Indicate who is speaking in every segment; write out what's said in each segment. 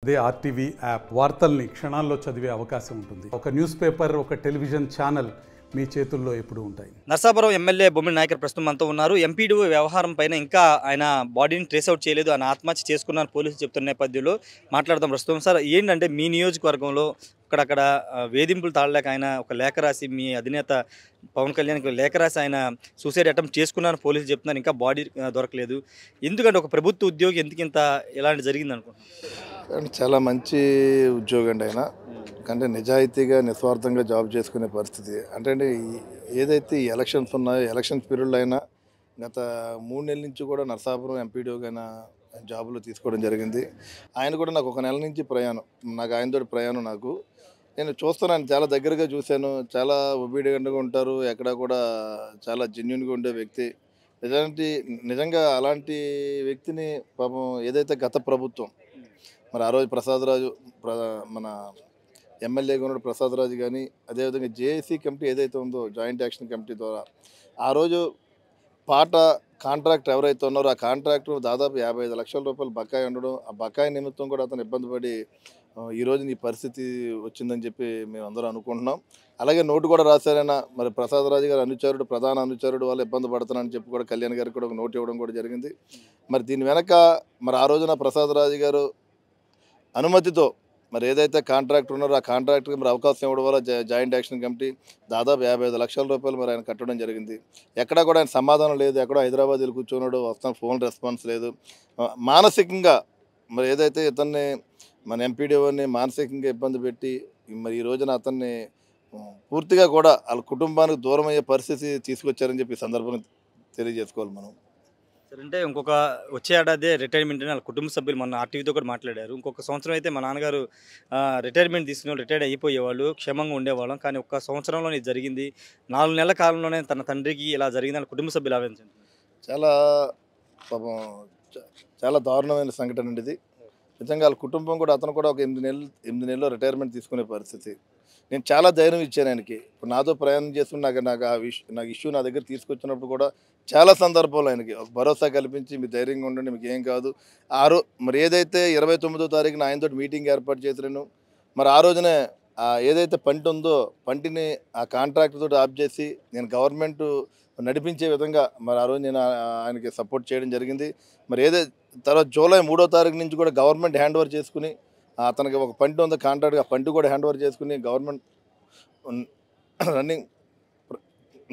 Speaker 1: అదే RTV app వార్తల్ని క్షణాల్లో చదివే అవకాశం ఉంటుంది. ఒక న్యూస్ పేపర్, ఒక టెలివిజన్ ఛానల్ మీ చేతుల్లో ఎప్పుడూ ఉంటాయి.
Speaker 2: నర్సాపురం ఎమ్మెల్యే బొమ్మిడి నాయకర్ ప్రస్తుతం మనతో ఉన్నారు. ఎంపీడీఓ వ్యవహారం పైన ఇంకా ఆయన బాడీని ట్రేస్ అవుట్ చేయలేదు, ఆయన ఆత్మహత్య చేసుకున్నారని పోలీసులు చెప్తున్న నేపథ్యంలో మాట్లాడదాం. ప్రస్తుతం సార్, ఏంటంటే మీ నియోజకవర్గంలో అక్కడక్కడ వేధింపులు తాళలేక ఆయన ఒక లేఖ రాసి మీ అధినేత పవన్ కళ్యాణ్కి లేఖ రాసి ఆయన సూసైడ్ అటెంప్ట్ చేసుకున్నారని పోలీసులు చెప్తున్నారు. ఇంకా బాడీ దొరకలేదు. ఎందుకంటే ఒక ప్రభుత్వ ఉద్యోగి ఎందుకు ఇంత ఇలాంటి జరిగింది అనుకుంటున్నాను?
Speaker 3: చాలా మంచి ఉద్యోగం అండి ఆయన. అంటే నిజాయితీగా నిస్వార్థంగా జాబ్ చేసుకునే పరిస్థితి. అంటే ఏదైతే ఈ ఎలక్షన్స్ ఉన్నాయో, ఎలక్షన్స్ పీరియడ్లో అయినా గత 3 నెలల నుంచి కూడా నరసాపురం ఎంపీడీఓగా అయినా జాబులు తీసుకోవడం జరిగింది. ఆయన కూడా నాకు 1 నెల నుంచి ప్రయాణం, నాకు ఆయనతో ప్రయాణం. నేను చూస్తున్నాను, చాలా దగ్గరగా చూశాను. చాలా ఒబీడియంట్గా ఉంటారు, ఎక్కడ కూడా చాలా జెన్యున్గా ఉండే వ్యక్తి. నిజంగా అలాంటి వ్యక్తిని పాపం ఏదైతే గత ప్రభుత్వం మరి ఆ రోజు ప్రసాదరాజు మన ఎమ్మెల్యేగా ఉన్న ప్రసాదరాజు కానీ, అదేవిధంగా జేఏసీ కమిటీ ఏదైతే ఉందో జాయింట్ యాక్షన్ కమిటీ ద్వారా ఆ రోజు పాట కాంట్రాక్ట్ ఎవరైతే ఉన్నారో ఆ కాంట్రాక్టర్ దాదాపు 55 లక్షల రూపాయలు బకాయి ఉండడం, ఆ బకాయి నిమిత్తం కూడా అతను ఇబ్బంది పడి ఈరోజు ఈ పరిస్థితి వచ్చిందని చెప్పి మేము అందరం అనుకుంటున్నాం. అలాగే నోటు కూడా రాశారైనా మరి ప్రసాదరాజు గారు అనుచరుడు, ప్రధాన అనుచరుడు వాళ్ళు ఇబ్బంది పడుతున్నారని చెప్పి కూడా కళ్యాణ్ గారికి కూడా ఒక నోటు ఇవ్వడం కూడా జరిగింది. మరి దీని వెనక మరి ఆ రోజున ప్రసాదరాజు గారు అనుమతితో మరి ఏదైతే కాంట్రాక్టర్ ఉన్నారో ఆ కాంట్రాక్టర్కి మరి అవకాశం ఇవ్వడం వల్ల జాయింట్ యాక్షన్ కమిటీ దాదాపు 55 లక్షల రూపాయలు మరి ఆయన కట్టడం జరిగింది. ఎక్కడా కూడా ఆయన సమాధానం లేదు, ఎక్కడో హైదరాబాద్ వెళ్ళి కూర్చున్నాడు, వస్తాను ఫోన్ రెస్పాన్స్ లేదు. మానసికంగా మరి ఏదైతే ఇతన్ని మన ఎంపీడీఓని మానసికంగా ఇబ్బంది పెట్టి మరి ఈ రోజున అతన్ని పూర్తిగా కూడా వాళ్ళ కుటుంబానికి దూరం అయ్యే పరిస్థితి తీసుకొచ్చారని చెప్పి ఈ సందర్భంగా తెలియజేసుకోవాలి మనం.
Speaker 2: సరే, అంటే ఇంకొక వచ్చే ఏడాదే రిటైర్మెంట్ అని వాళ్ళ కుటుంబ సభ్యులు మొన్న ఆర్టీవీతో కూడా మాట్లాడారు. ఇంకొక సంవత్సరం అయితే మా నాన్నగారు రిటైర్మెంట్ తీసుకుని రిటైర్డ్ అయిపోయేవాళ్ళు, క్షేమంగా ఉండేవాళ్ళం, కానీ ఒక్క సంవత్సరంలోనే ఇది జరిగింది, 4 నెలల కాలంలోనే తన తండ్రికి ఇలా జరిగిందని కుటుంబ సభ్యులు ఆవేదించారు.
Speaker 3: చాలా పాపం చాలా దారుణమైన సంఘటన అండి ఇది. నిజంగా వాళ్ళ కుటుంబం కూడా, అతను కూడా ఒక 8 నెలల్లో రిటైర్మెంట్ తీసుకునే పరిస్థితి. నేను చాలా ధైర్యం ఇచ్చాను ఆయనకి. ఇప్పుడు నాతో ప్రయాణం చేస్తున్న నాకు ఇష్యూ నా దగ్గర తీసుకొచ్చినప్పుడు కూడా చాలా సందర్భాలు ఆయనకి ఒక భరోసా కల్పించి మీరు ధైర్యంగా ఉండండి, మీకు ఏం కాదు. మరి ఏదైతే 29వ తారీఖున ఆయనతో మీటింగ్ ఏర్పాటు చేసినాను, మరి ఆ రోజునే ఏదైతే పంట ఉందో పంటిని ఆ కాంట్రాక్టర్ తోటి ఆఫ్ చేసి నేను గవర్నమెంట్ నడిపించే విధంగా మరి ఆ రోజు నేను ఆయనకి సపోర్ట్ చేయడం జరిగింది. మరి తర్వాత జూలై 3వ తారీఖు నుంచి కూడా గవర్నమెంట్ హ్యాండ్ ఓవర్ చేసుకుని అతనికి ఒక పంట ఉందో కాంట్రాక్ట్, ఆ పంట కూడా హ్యాండ్ ఓవర్ చేసుకుని గవర్నమెంట్ రన్నింగ్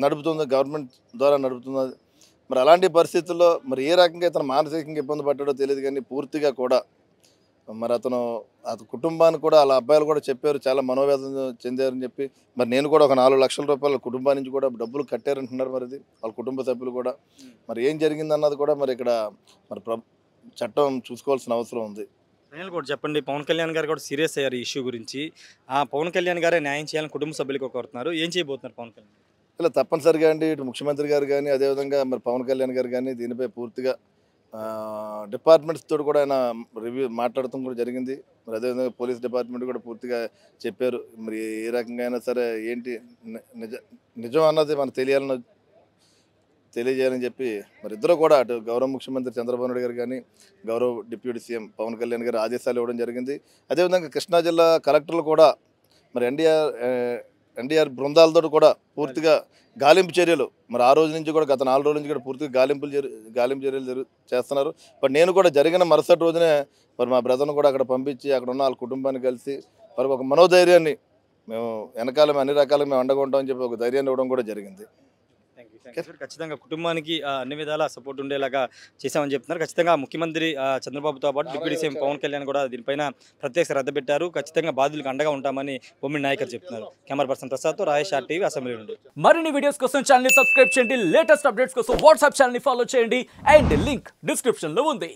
Speaker 3: నడుపుతుంది, గవర్నమెంట్ ద్వారా నడుపుతుంది. మరి అలాంటి పరిస్థితుల్లో మరి ఏ రకంగా ఇతను మానసికంగా ఇబ్బంది పడ్డాడో తెలియదు, కానీ పూర్తిగా కూడా మరి అతని కుటుంబానికి కూడా వాళ్ళ అబ్బాయిలు కూడా చెప్పారు, చాలా మనోవేదన చెందారని చెప్పి. మరి నేను కూడా ఒక 4 లక్షల రూపాయల కుటుంబం నుంచి కూడా డబ్బులు కట్టారంటున్నారు. మరి ఇది వాళ్ళ కుటుంబ సభ్యులు కూడా మరి ఏం జరిగిందన్నది కూడా మరి ఇక్కడ మరి చట్టం చూసుకోవాల్సిన అవసరం ఉంది.
Speaker 2: ఫైనల్ కూడా చెప్పండి, పవన్ కళ్యాణ్ గారు కూడా సీరియస్ అయ్యారు ఈ ఇష్యూ గురించి. ఆ పవన్ కళ్యాణ్ గారే న్యాయం చేయాలని కుటుంబ సభ్యులకు కోరుతున్నారు. ఏం చేయబోతున్నారు పవన్ కళ్యాణ్?
Speaker 3: ఇలా తప్పనిసరిగా అండి, ఇటు ముఖ్యమంత్రి గారు కానీ అదేవిధంగా మరి పవన్ కళ్యాణ్ గారు కానీ దీనిపై పూర్తిగా డిపార్ట్మెంట్స్ తోటి కూడా ఆయన రివ్యూ మాట్లాడటం కూడా జరిగింది. మరి అదేవిధంగా పోలీస్ డిపార్ట్మెంట్ కూడా పూర్తిగా చెప్పారు. మరి ఏ రకంగా అయినా సరే ఏంటి నిజం అన్నది మనకు తెలియజేయాలని చెప్పి మరి ఇద్దరు కూడా అటు గౌరవ ముఖ్యమంత్రి చంద్రబాబు నాయుడు గారు కానీ గౌరవ డిప్యూటీ సీఎం పవన్ కళ్యాణ్ గారు ఆదేశాలు ఇవ్వడం జరిగింది. అదేవిధంగా కృష్ణా జిల్లా కలెక్టర్లు కూడా మరి ఎన్డీఆర్ బృందాలతో కూడా పూర్తిగా గాలింపు చర్యలు మరి ఆ రోజు నుంచి కూడా గత 4 రోజుల నుంచి కూడా పూర్తిగా గాలింపు చర్యలు చేస్తున్నారు. బట్ నేను కూడా జరిగిన మరుసటి రోజునే మరి మా బ్రదర్ను కూడా అక్కడ పంపించి అక్కడ ఉన్న వాళ్ళ కుటుంబాన్ని కలిసి మరి ఒక మనోధైర్యాన్ని మేము వెనకాల అన్ని రకాలుగా మేము అండగా ఉంటామని చెప్పి ఒక ధైర్యాన్ని ఇవ్వడం కూడా జరిగింది.
Speaker 2: ఖచ్చితంగా కుటుంబానికి అన్ని విధాల సపోర్ట్ ఉండేలాగా చేశామని చెప్తున్నారు. ఖచ్చితంగా ముఖ్యమంత్రి చంద్రబాబుతో పాటు డిప్యూటీ సీఎం పవన్ కళ్యాణ్ కూడా దీనిపైన ప్రత్యేక శ్రద్ధ పెట్టారు. ఖచ్చితంగా బాధితులకు అండగా ఉంటామని బొమ్మిడి నాయకర్ చెప్తున్నారు. Camera person ప్రసాద్తో Rayesh, RTV, assembly నుండి.
Speaker 4: మరిన్ని వీడియోస్ కోసం ఛానల్ ని సబ్స్క్రైబ్ చేయండి, లేటెస్ట్ అప్డేట్స్ కోసం వాట్సాప్ ఛానల్ ని ఫాలో చేయండి, అండ్ లింక్ డిస్క్రిప్షన్ లో ఉంది.